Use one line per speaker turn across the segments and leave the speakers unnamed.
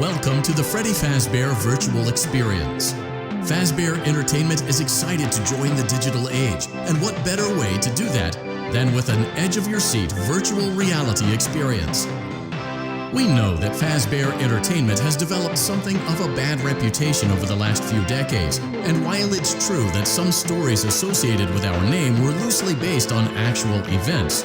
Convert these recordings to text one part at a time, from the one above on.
Welcome to the Freddy Fazbear Virtual Experience. Fazbear Entertainment is excited to join the digital age, and what better way to do that than with an edge-of-your-seat virtual reality experience. We know that Fazbear Entertainment has developed something of a bad reputation over the last few decades, and while it's true that some stories associated with our name were loosely based on actual events,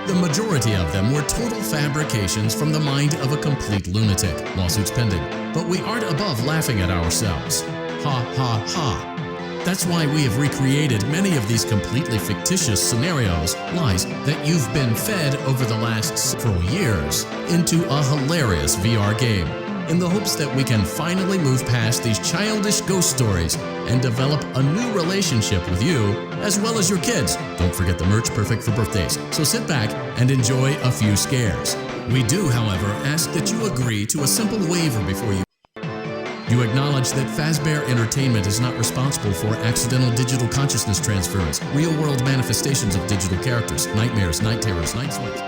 the majority of them were total fabrications from the mind of a complete lunatic, lawsuits pending. But we aren't above laughing at ourselves. Ha ha ha. That's why we have recreated many of these completely fictitious scenarios, lies that you've been fed over the last several years, into a hilarious VR game, in the hopes that we can finally move past these childish ghost stories and develop a new relationship with you, as well as your kids. Don't forget the merch, perfect for birthdays. So sit back and enjoy a few scares. We do, however, ask that you agree to a simple waiver before you acknowledge that Fazbear Entertainment is not responsible for accidental digital consciousness transference, real-world manifestations of digital characters, nightmares, night terrors, night sweats.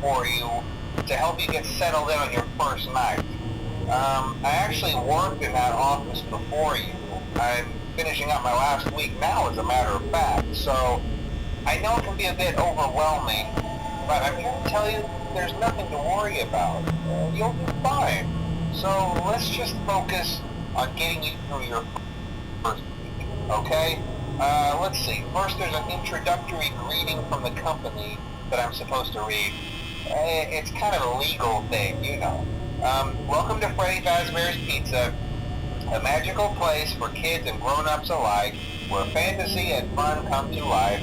For you to help you get settled in on your first night. I actually worked in that office before you. I'm finishing up my last week now, as a matter of fact, so I know it can be a bit overwhelming, but I'm here to tell you there's nothing to worry about. You'll be fine. So let's just focus on getting you through your first week, okay? Let's see. First, there's an introductory greeting from the company that I'm supposed to read. It's kind of a legal thing, you know. Welcome to Freddy Fazbear's Pizza, a magical place for kids and grown-ups alike, where fantasy and fun come to life.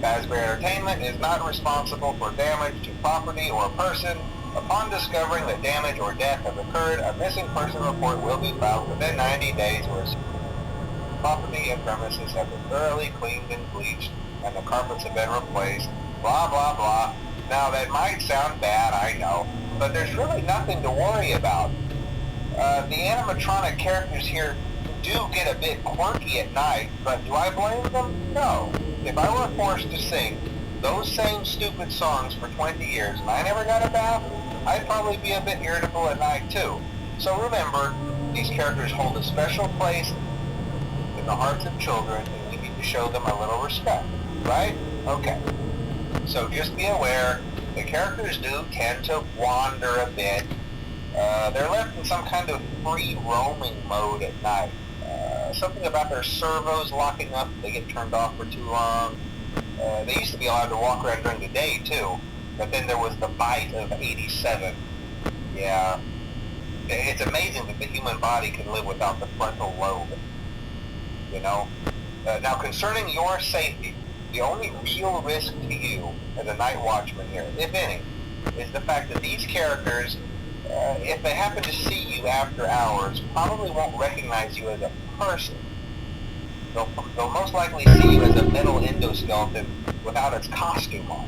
Fazbear Entertainment is not responsible for damage to property or person. Upon discovering that damage or death has occurred, a missing person report will be filed within 90 days where property and premises have been thoroughly cleaned and bleached and the carpets have been replaced. Blah, blah, blah. Now, that might sound bad, I know, but there's really nothing to worry about. The animatronic characters here do get a bit quirky at night, but do I blame them? No. If I were forced to sing those same stupid songs for 20 years and I never got a bath, I'd probably be a bit irritable at night, too. So remember, these characters hold a special place in the hearts of children, and we need to show them a little respect, right? Okay. So just be aware, the characters do tend to wander a bit. They're left in some kind of free roaming mode at night. Something about their servos locking up if they get turned off for too long. They used to be allowed to walk around during the day too, but then there was the bite of 87. Yeah, it's amazing that the human body can live without the frontal lobe, you know. Now concerning your safety, the only real risk to you as a night watchman here, if any, is the fact that these characters, if they happen to see you after hours, probably won't recognize you as a person. They'll most likely see you as a metal endoskeleton without its costume on.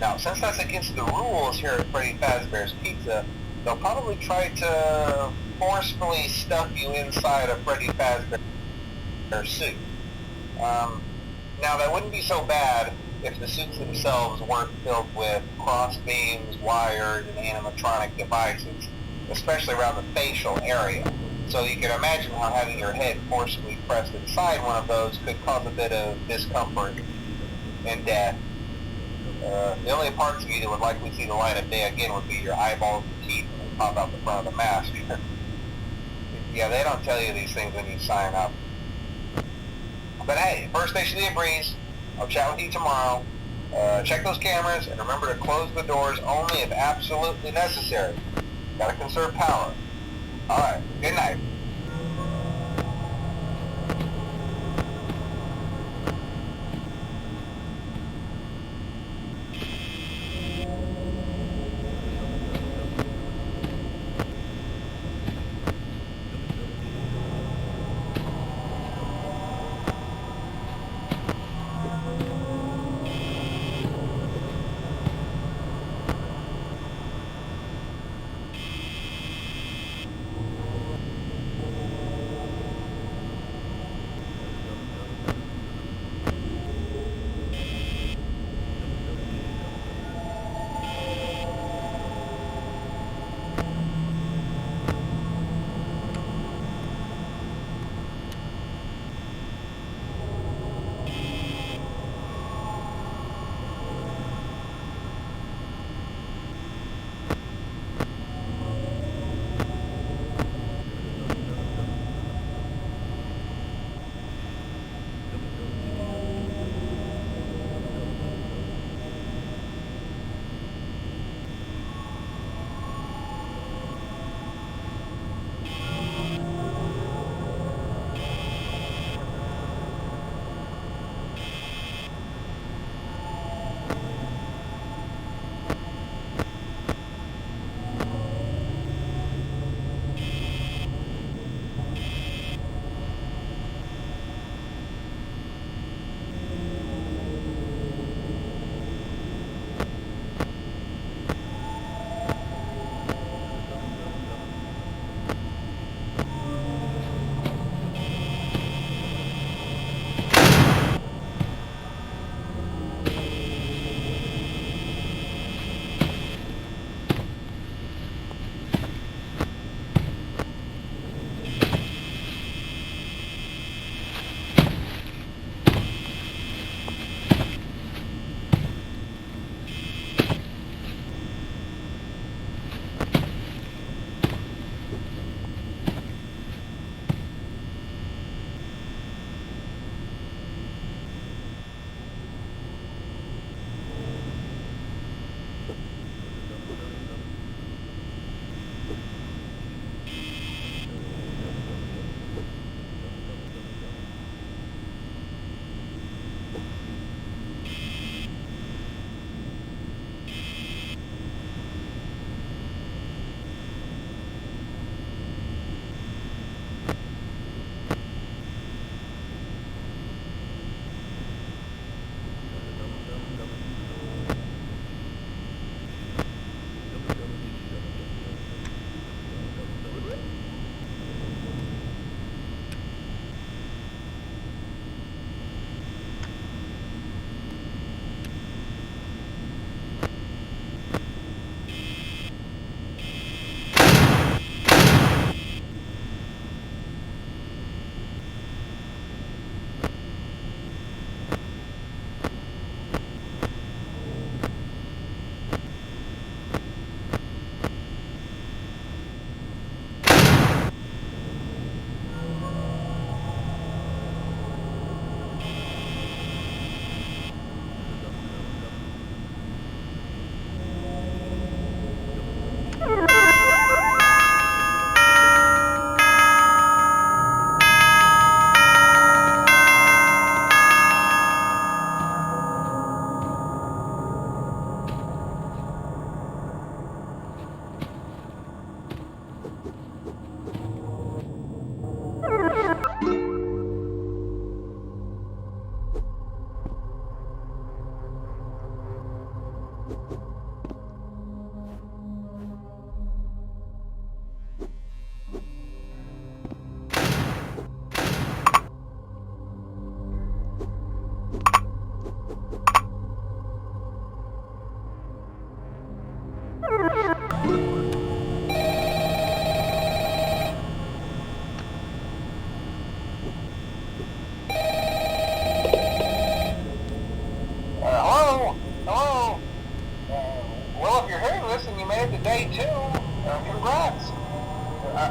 Now, since that's against the rules here at Freddy Fazbear's Pizza, they'll probably try to forcefully stuff you inside a Freddy Fazbear suit. Now, that wouldn't be so bad if the suits themselves weren't filled with cross beams, wires, and animatronic devices. especially around the facial area. So you can imagine how having your head forcibly pressed inside one of those could cause a bit of discomfort and death. The only parts of you that would likely see the light of day again would be your eyeballs and teeth when they pop out the front of the mask. Yeah, they don't tell you these things when you sign up. But hey, first station of the breeze. I'll chat with you tomorrow. Check those cameras and remember to close the doors only if absolutely necessary. Gotta conserve power. Alright, good night.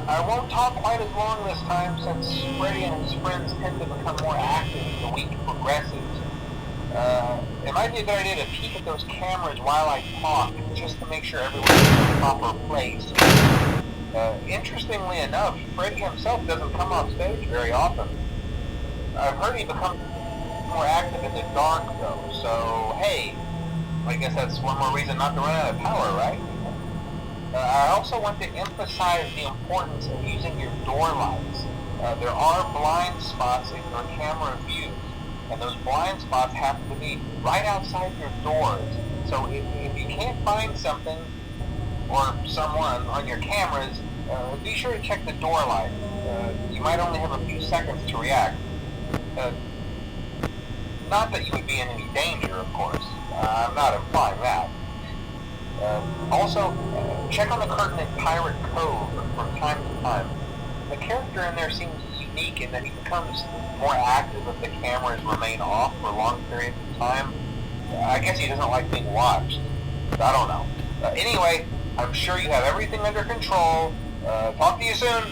I won't talk quite as long this time since Freddy and his friends tend to become more active as the week progresses. It might be a good idea to peek at those cameras while I talk, just to make sure everyone's in the proper place. Interestingly enough, Freddy himself doesn't come off stage very often. I've heard he becomes more active in the dark, though, so hey, I guess that's one more reason not to run out of power, right? I also want to emphasize the importance of using your door lights. There are blind spots in your camera views, and those blind spots happen to be right outside your doors. So if you can't find something or someone on your cameras, be sure to check the door light. You might only have a few seconds to react. Not that you would be in any danger, of course. I'm not implying that. Also, check on the curtain in Pirate Cove from time to time. The character in there seems unique in that he becomes more active if the cameras remain off for long periods of time. I guess he doesn't like being watched. I don't know. Anyway, I'm sure you have everything under control. Talk to you soon.